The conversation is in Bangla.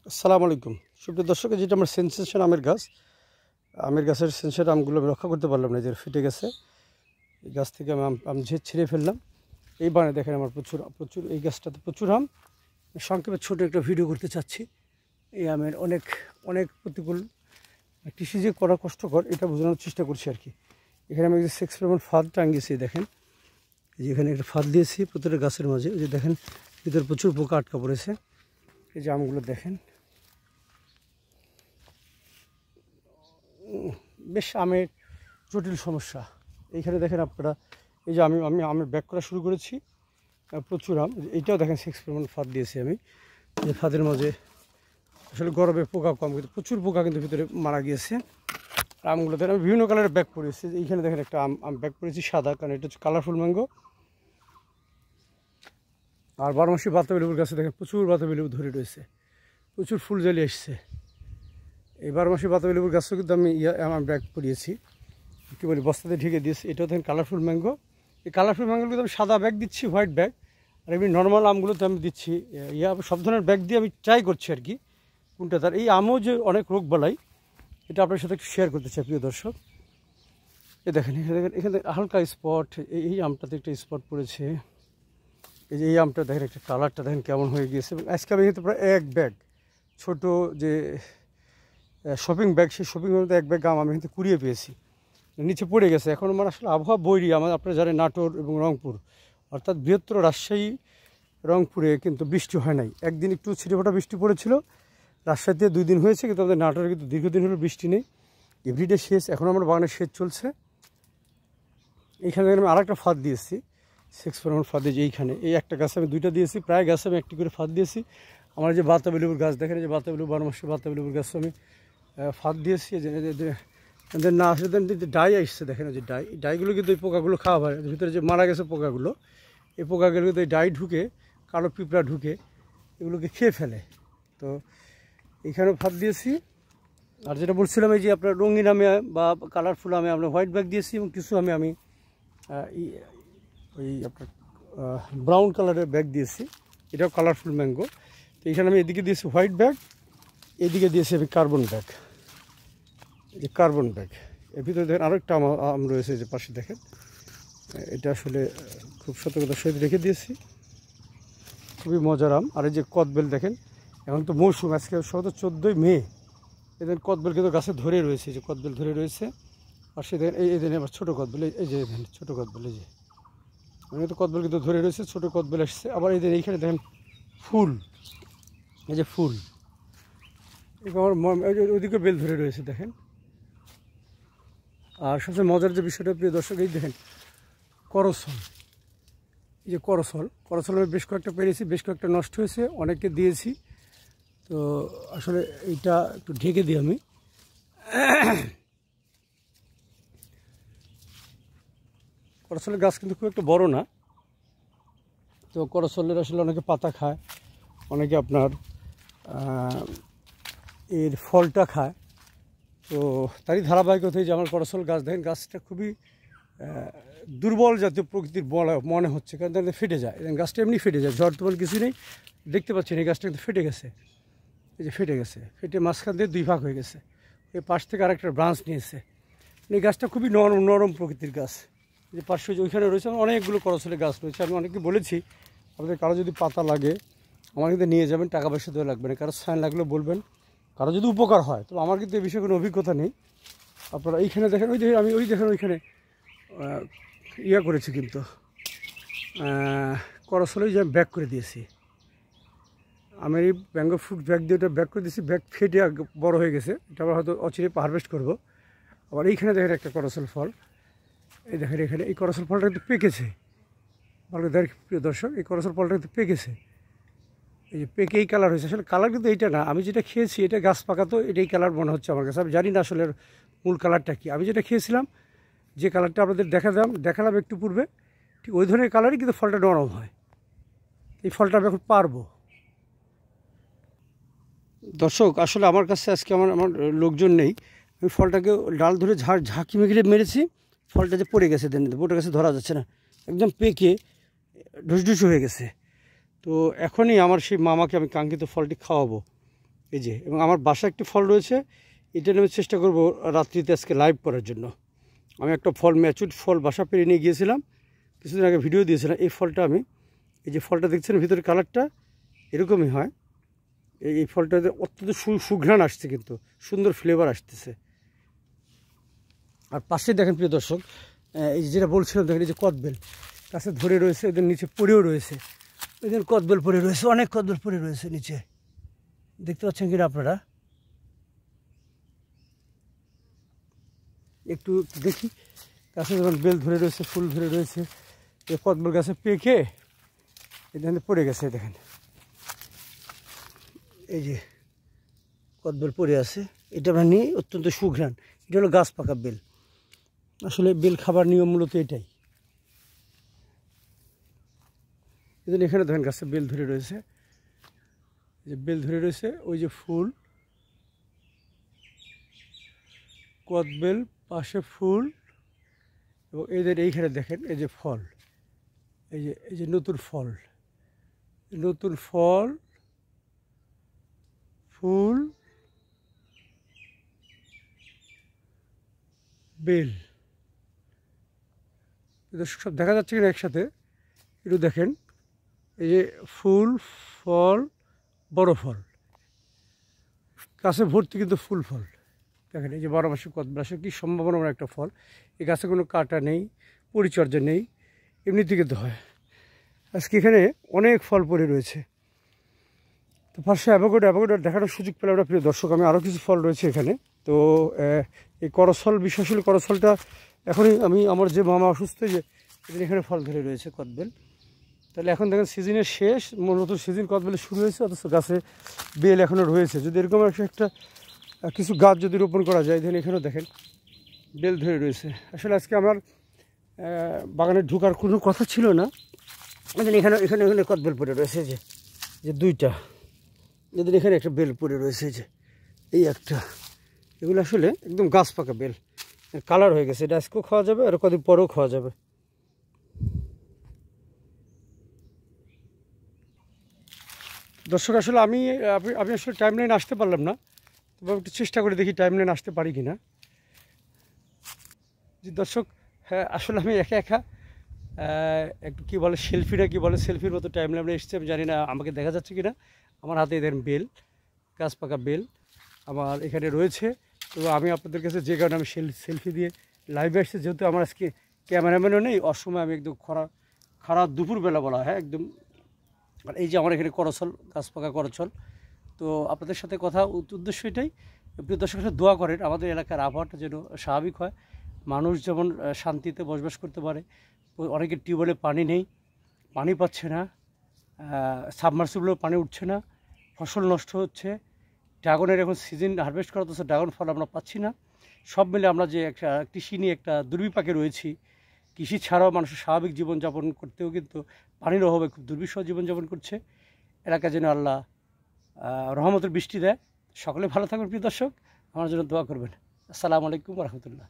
আসসালামু আলাইকুম সুপ্রিয় দর্শক, যেটা আমার সেন্সেশন আমের গাছের সেন্সেশন আমগুলো আমি রক্ষা করতে পারলাম না, যে ফেটে গেছে। এই গাছ থেকে আমি আম ছিঁড়ে ফেললাম। এই বানে দেখেন আমার প্রচুর প্রচুর এই গাছটাতে প্রচুর আম। সংক্ষেপে ছোটো একটা ভিডিও করতে চাচ্ছি। এই আমের অনেক অনেক প্রতিকূল, কৃষি যে করা কষ্টকর এটা বোঝানোর চেষ্টা করছি আর কি। এখানে আমি যে এক্সপেরিমেন্ট ফাঁদ টাঙ্গিয়েছি, দেখেন যে এখানে একটা ফাঁদ দিয়েছি প্রত্যেকটা গাছের মাঝে। যে দেখেন ভিতরে প্রচুর পোকা আটকা পড়েছে। এই যে আমগুলো দেখেন, বেশ আমের জটিল সমস্যা। এইখানে দেখেন আপনারা, এই যে আমি আমি আমের ব্যাক করা শুরু করেছি, প্রচুর আম। এইটাও দেখেন এক্সপেরিমেন্ট ফাঁদ দিয়েছি আমি। এই ফাঁদের মাঝে আসলে গরমে পোকা কম, কিন্তু প্রচুর পোকা কিন্তু ভিতরে মারা গিয়েছে। আমগুলো দেখেন আমি বিভিন্ন কালারের ব্যাগ করেছি। এইখানে দেখেন একটা আম ব্যাগ করেছি সাদা, কারণ এটা হচ্ছে কালারফুল ম্যাঙ্গো। আর বারমাসি বাতাবি লেবুর গাছে দেখেন প্রচুর বাতাবি লেবু ধরে রয়েছে, প্রচুর ফুল জ্বালিয়ে এসছে। এই বারমাসি বাতাবি লেবুর গাছও কিন্তু আমি আমার ব্যাগ করিয়েছি, কী বলি বস্তাতে ঢেকে দিয়েছি। এটাও দেখেন কালারফুল ম্যাঙ্গো। এই কালারফুল ম্যাঙ্গোগুলো আমি সাদা ব্যাগ দিচ্ছি, হোয়াইট ব্যাগ। আর এমনি নর্মাল আমগুলোতে আমি দিচ্ছি সব ধরনের ব্যাগ দিয়ে আমি ট্রাই করছি আর কি কোনটা তার। এই আমও যে অনেক রোগ বালাই, এটা আপনার সাথে একটু শেয়ার করতে চাই প্রিয় দর্শক। এই দেখেন এখানে হালকা স্পট, এই আমটাতে একটা স্পট পড়েছে। এই যে এই আমটা দেখেন একটা কালারটা দেখেন কেমন হয়ে গিয়েছে। আজকে আমি কিন্তু প্রায় এক ব্যাগ ছোটো যে শপিং ব্যাগ, সেই শপিং ব্যাগের মধ্যে এক ব্যাগ আম আমি কিন্তু কুড়িয়ে পেয়েছি, নিচে পড়ে গেছে। এখন আমার আসলে আবহাওয়া বৈরী। আপনারা জানেন নাটোর এবং রংপুর, অর্থাৎ বৃহত্তর রাজশাহী রংপুরে কিন্তু বৃষ্টি হয় নাই। একদিন একটু ছিটেফোঁটা বৃষ্টি পড়েছিল, রাজশাহীতে 2 দিন হয়েছে, কিন্তু আমাদের নাটোরে কিন্তু দীর্ঘদিন হলো বৃষ্টি নেই। এভরিডে সেচ, এখন আমার বাগানে সেচ চলছে। এইখানে আমি আরেকটা ফাঁদ দিয়েছি, 6 ফাঁদ দিয়েছি। এইখানে এই একটা গাছে আমি 2টা দিয়েছি, প্রায় গাছে আমি একটি করে ফাঁদ দিয়েছি। আমার যে বাতাবি লেবুর গাছ দেখেন, যে বাতাবি লেবু বারমাসি বাতাবি লেবুর গাছ আমি ফাঁদ দিয়েছি। যে না আসলে ডাই আসছে, দেখেন যে ডাইগুলো কিন্তু এই পোকাগুলো খাওয়া হয়। ভিতরে যে মারা গেছে পোকাগুলো, এই পোকাগুলো কিন্তু এই ডাই ঢুকে, কালো পিঁপড়া ঢুকে এগুলোকে খেয়ে ফেলে। তো এখানেও ফাঁদ দিয়েছি। আর যেটা বলছিলাম, এই যে আপনার রঙিন আমে বা কালারফুল আমে আমরা হোয়াইট ব্যাগ দিয়েছি, এবং কিছু আমি ওই আপনার ব্রাউন কালারের ব্যাগ দিয়েছি। এটাও কালারফুল ম্যাঙ্গো। তো এখানে আমি এদিকে দিয়েছি হোয়াইট ব্যাগ, এদিকে দিয়েছি আমি কার্বন ব্যাগ। এই যে কার্বন ব্যাগ, এর ভিতরে দেখেন আরও একটা আম রয়েছে, যে পাশে দেখেন। এটা আসলে খুব সতর্কতার সহিত রেখে দিয়েছি, খুবই মজার আম। আর এই যে কদবেল দেখেন, এখন তো মৌসুম, আজকে 14ই মে। এদের কদবেল কিন্তু গাছে ধরে রয়েছে, যে কদবেল ধরে রয়েছে। পাশে দেখেন এই দিনে আবার ছোটো কদবেল, এই যে দেখেন ছোটো কদবেল, এই যে আমি তো কদবেল কিন্তু ধরে রয়েছে, ছোটো কদবেল আসছে। আবার এই দিন এইখানে দেখেন ফুল, এই যে ফুল, আমার ওইদিকে বেল ধরে রয়েছে দেখেন। আর সবচেয়ে মজার যে বিষয়টা প্রিয় দর্শক, এই দেখেন করসল। এই যে করসল আমি বেশ কয়েকটা পেরেছি, বেশ কয়েকটা নষ্ট হয়েছে, অনেককে দিয়েছি। তো আসলে এইটা একটু ঢেকে দিই আমি। করসলের গাছ কিন্তু খুব একটা বড় না। তো করসলের আসলে অনেকে পাতা খায়, অনেকে আপনার এর ফলটা খায়। তো তারই ধারাবাহিকতায় যে আমার করসল গাছ দেখেন, গাছটা খুবই দুর্বল জাতীয় প্রকৃতির মনে হচ্ছে, কারণ তাহলে ফেটে যায়। গাছটা এমনি ফেটে যায়, ঝড় তোমার কিছু নেই, দেখতে পাচ্ছেন এই গাছটা কিন্তু ফেটে গেছে। এই যে ফেটে গেছে, ফেটে মাঝখান দিয়ে 2 ভাগ হয়ে গেছে। এই পাশ থেকে আরেকটা ব্রাঞ্চ নিয়েছে। এই গাছটা খুবই নরম প্রকৃতির গাছ। যে পাশে ওইখানে রয়েছে অনেকগুলো করসলের গাছ রয়েছে। আমি অনেকে বলেছি, আপনাদের কারো যদি পাতা লাগে আমার কিন্তু নিয়ে যাবেন, টাকা পয়সা দেওয়া লাগবে না, কারো সাইন লাগলেও বলবেন, কারো যদি উপকার হয়। তো আমার কিন্তু এই বিষয়ে কোনো অভিজ্ঞতা নেই। আপনারা এইখানে দেখেন, আমি দেখেন ওইখানে করেছি, কিন্তু করসলেই যে আমি ব্যাক করে দিয়েছি। আমি এই ম্যাঙ্গো ফ্রুট ব্যাগ দিয়ে ওটা ব্যাক করে দিয়েছি, ব্যাগ ফেটে বড় হয়ে গেছে। এটা আবার হয়তো অচিরে হারভেস্ট করবো। আবার এইখানে দেখেন একটা করসল ফল, এই দেখেন এখানে এই করসল ফলটা কিন্তু পেকেছে। ভালো দেখ প্রিয় দর্শক, এই করসল ফলটা কিন্তু পেকেছে। এই যে পেকে এই কালার হয়েছে। আসলে কালার কিন্তু এইটা না, আমি যেটা খেয়েছি এটা গাছ পাকা, তো এটাই কালার মনে হচ্ছে আমার কাছে। আমি জানি না আসলে মূল কালারটা কী। আমি যেটা খেয়েছিলাম, যে কালারটা আপনাদের দেখালাম একটু পূর্বে, ঠিক ওই ধরনের কালারই, কিন্তু ফলটা নরম হয়। এই ফলটা আমি এখন পারবো। দর্শক আসলে আমার কাছে আজকে আমার লোকজন নেই, আমি ফলটাকে ডাল ধরে ঝাঁকি মেরেছি। ফলটা যে পড়ে গেছে, বোটের কাছে ধরা যাচ্ছে না, একদম পেকে ঢুসঢুস হয়ে গেছে। তো এখনই আমার সেই মামাকে আমি কাঙ্ক্ষিত ফলটি খাওয়াবো। এই যে, এবং আমার বাসায় একটি ফল রয়েছে, এটা আমি চেষ্টা করব রাত্রিতে আজকে লাইভ করার জন্য। আমি একটা ফল ম্যাচুড ফল বাসা পেরে নিয়ে গিয়েছিলাম, কিছুদিন আগে ভিডিও দিয়েছিলাম। এই ফলটা আমি, এই যে ফলটা দেখছেন ভিতরের কালারটা এরকমই হয়। এই ফলটাতে অত্যন্ত সুঘ্রাণ আসছে, কিন্তু সুন্দর ফ্লেভার আসতেছে। আর পাশে দেখেন প্রিয় দর্শক, এই যেটা বলছিলাম দেখেন, এই যে কদবেল গাছে ধরে রয়েছে, এদের নিচে পড়েও রয়েছে। ওই দিন কদবেল পড়ে রয়েছে, অনেক কদবেল পড়ে রয়েছে নিচে, দেখতে পাচ্ছেন কিনা আপনারা? একটু দেখি, গাছে যখন বেল ধরে রয়েছে, ফুল ধরে রয়েছে, এই কদবেল গাছে পেকে এখানে পড়ে গেছে। দেখেন এই যে কদবেল পড়ে আছে, এটা আমরা নিয়ে অত্যন্ত সুঘ্রাণ। এটা হলো গাছ পাকা বেল। আসলে বেল খাবার নিয়ম মূলত এটাই। এই জন্য এখানে দেখেন গাছে বেল ধরে রয়েছে, যে বেল ধরে রয়েছে, ওই যে ফুল, কদবেল, পাশে ফুল, এবং এদের এইখানে দেখেন এই যে ফল, এই যে নতুন ফল, নতুন ফল, ফুল, বেল, সব দেখা যাচ্ছে কিনা একসাথে একটু দেখেন। এই যে ফুল, ফল, বড় ফল, গাছে ভর্তি কিন্তু ফুল ফল। দেখেন এই যে 12 মাসে কদবেল আসে, কী সম্ভাবনাময় একটা ফল। এই গাছে কোনো কাটা নেই, পরিচর্যা নেই, এমনিতে কিন্তু হয়। আজকে এখানে অনেক ফল পড়ে রয়েছে। তো পাশে অ্যাভোকাডো দেখানোর সুযোগ পেলাম না প্রিয় দর্শক। আমি আরও কিছু ফল রয়েছে এখানে। তো এই করসল, বিশ্বশীল করসলটা এখনই আমার যে মামা অসুস্থ, যে এখানে ফল ধরে রয়েছে কদবেল। তাহলে এখন দেখেন সিজনের শেষ, নতুন সিজন কদবেলে শুরু হয়েছে, অথচ গাছে বেল এখনও রয়েছে। যদি এরকম একটা কিছু গাছ যদি রোপণ করা যায়, দেখেন এখানেও দেখেন বেল ধরে রয়েছে। আসলে আজকে আমার বাগানে ঢোকার কোনো কথা ছিল না। এখানে এখানে এখানে কদবেল পড়ে রয়েছে, যে দুইটা, এদের এখানে একটা বেল পড়ে রয়েছে, যে এই একটা। এগুলো আসলে একদম গাছ পাকা বেল, কালার হয়ে গেছে। এটা আজকেও খাওয়া যাবে, আর কদিন পরেও খাওয়া যাবে। দর্শক আসলে আমি আসলে টাইম লাইন আসতে পারলাম না, তবে একটু চেষ্টা করে দেখি টাইম লাইন আসতে পারি কি না। যে দর্শক, হ্যাঁ আসলে আমি একা একা একটু কী বলে সেলফিটা কী বলে, সেলফির মতো টাইম লাইনে এসছে। আমি জানি না আমাকে দেখা যাচ্ছে কি না। আমার হাতে এদের বেল, গাছ পাকা বেল আমার এখানে রয়েছে। তো আমি আপনাদের কাছে যে কারণে আমি সেলফি দিয়ে লাইভে আসছি, যেহেতু আমার আজকে ক্যামেরাম্যানও নেই, অসময় আমি একদম খারাপ দুপুরবেলা বলা হয় একদম। আর এই যে আমার এখানে করছল, গাছ পাকা করছল। তো আপনাদের সাথে কথা উদ্দেশ্য এটাই, প্রিয় দর্শকের সাথে দোয়া করেন আমাদের এলাকার আবহাওয়াটা যেন স্বাভাবিক হয়, মানুষ যেমন শান্তিতে বসবাস করতে পারে। অনেকের টিউবওয়েলে পানি নেই, পানি পাচ্ছে না, সাবমার্সিবলেও পানি উঠছে না, ফসল নষ্ট হচ্ছে। ড্রাগনের এখন সিজন হারভেস্ট করা, অথচ ড্রাগন ফল আমরা পাচ্ছি না। সব মিলে আমরা যে একটা কৃষি নিয়ে একটা দুর্বিপাকে রয়েছি। কৃষি ছাড়াও মানুষের স্বাভাবিক জীবনযাপন করতেও কিন্তু পানির অভাবে খুব দুর্বিষহ জীবনযাপন করছে। এলাকা যেন আল্লাহ রহমতের বৃষ্টি দেয়। সকলে ভালো থাকবেন প্রিয় দর্শক, আমার জন্য দোয়া করবেন। আসসালামু আলাইকুম রহমতুল্লাহ।